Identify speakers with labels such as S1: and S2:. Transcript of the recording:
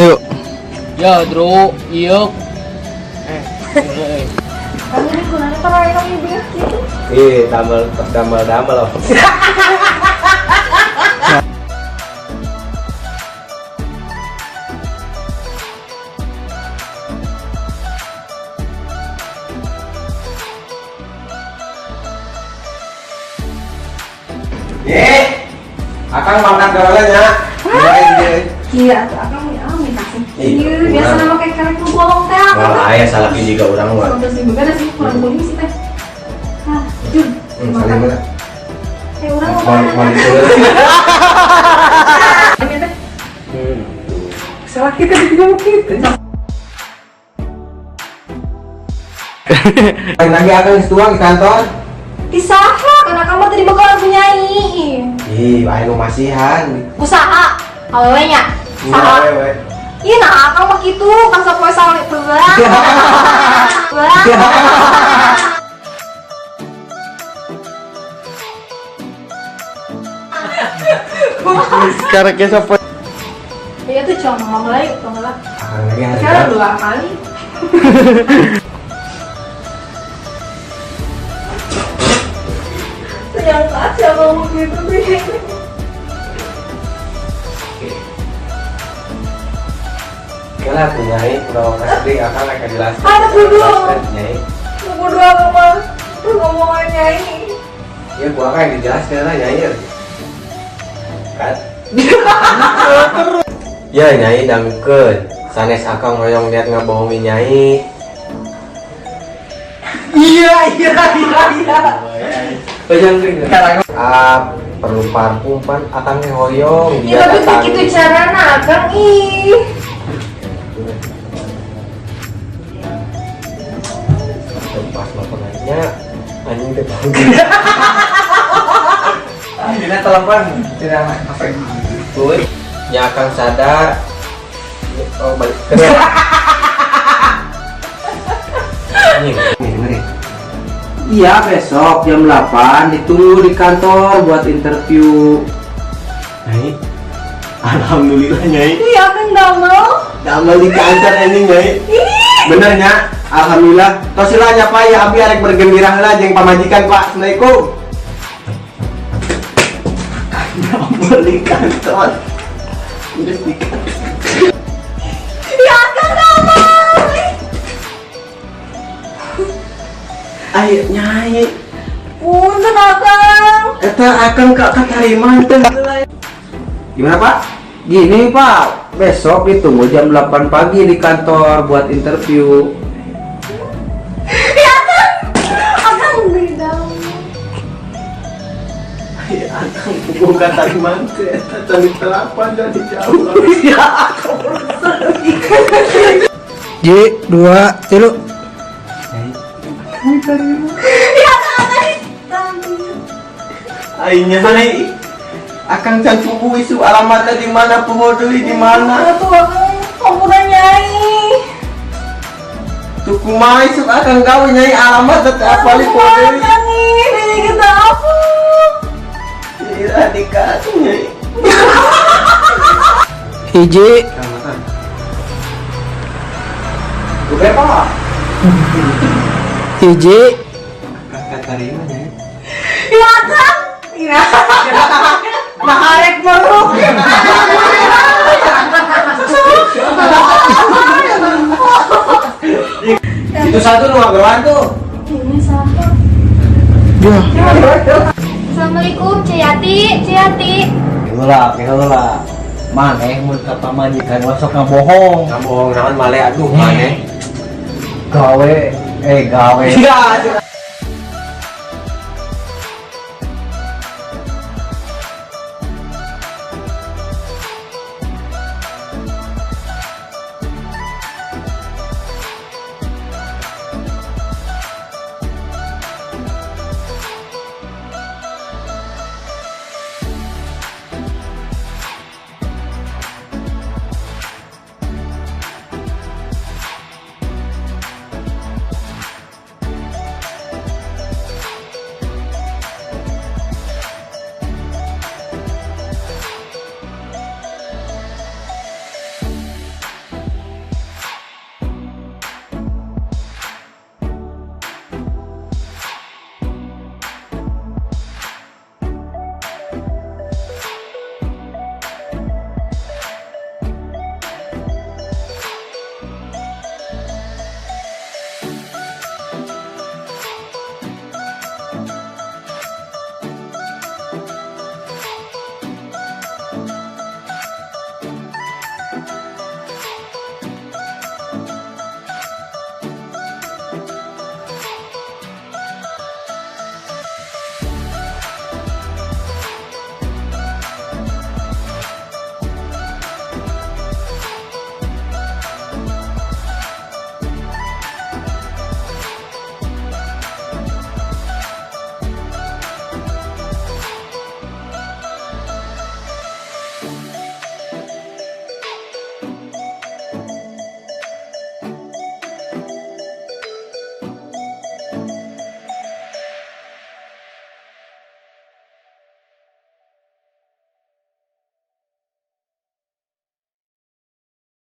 S1: Yuk.
S2: Ya, Dro, yuk.
S3: Kamu ini gunanya kalau kamu bilang gitu.
S4: Damel loh. Akang makan gawalannya.
S3: Iya, akang ya kasih.
S4: Iya,
S3: Biasa nama kayak karek bolong teh apa?
S4: Oh, ayah salah juga orang mah.
S3: Terus sih bener sih kurang kuning sih teh. Ah, Jun.
S4: Saling mana?
S3: Orang
S4: Mau
S3: mau
S4: disuruh.
S3: ini teh. Salah kita juga gitu.
S4: Lagi akang tuang di kantor.
S3: Disaha, karena kamu tadi bakal punyai.
S4: Ih, bae nu masihan.
S3: Usaha, awalnya. Saha. Iya, nah akang mah gitu, kan sapoe sawit belah.
S1: Sekarang ke siapa?
S3: Iya tuh cuma ngomong lagi, ngomong lagi.
S4: Akang lagi ada.
S3: Sekarang 2 kali. Sayang aja ngomong gitu sih.
S4: Kala tuh nyai, udah kasih akang akan jelaskan.
S3: Ada dulu.
S4: Nyai.
S3: Tunggu dua ngomong. Tuh ngomongan nyanyi.
S4: Ya gua akan dijelaskan lah nyai. Kan? Ya nyai dangkeun. Sanes akang hoyong lihat ngabohongi nyai. Iya. Bayang ring. Perlu parfum pan akang hoyong.
S3: Iya tapi begitu carana akang ih.
S4: Pas mau naiknya anjing teh tahu. Dina telepon, tidak apa Boy, nya akang sadar. Oh balik ke. Iya besok jam 8 ditunggu di kantor buat interview. Nyai, alhamdulillah Nyai.
S3: Iya kan damel.
S4: Damel di kantor ini Nyai. Bener nya, alhamdulillah. Tosila nya Pak ya abi arek bergembira heula jeung pamajikan Pak. Assalamualaikum. Damel di kantor. Udah di kantor.
S3: Ya kan damel.
S4: Ayo Nyai.
S3: Punten akang.
S4: Eta akang kak katariman teh. Gimana Pak? Gini Pak, besok ditunggu jam 8 pagi di kantor buat interview.
S3: Ya kan. Akang beli damel.
S4: Ya akang bukan tariman teh, eta di telapan jadi jauh. Ya
S1: J, 2, 3.
S3: Ya kan.
S4: Ainya hai. Akang can pugu isu alamatnya di mana, pehodui di mana?
S3: Tuh akang kamu udah nyai.
S4: Tuh kumaha isu akang gawe nyai alamat teh apa li pehodui?
S3: Ini kita apa?
S4: Ira dikasih nyai.
S1: Hiji,
S4: Udah Pak.
S1: hiji,
S4: Kakak tarima nyai.
S3: Ya kan. Iya. Maharek meruk.
S4: Itu satu nu agawan tuh.
S3: Ini siapa?
S1: ya.
S3: Assalamualaikum, Ciyati.
S4: Heula.
S2: Maneh mun ka pamajikan wasok ngabohong.
S4: Ngomong naon male aduh maneh.
S2: Gawe.
S4: Iya,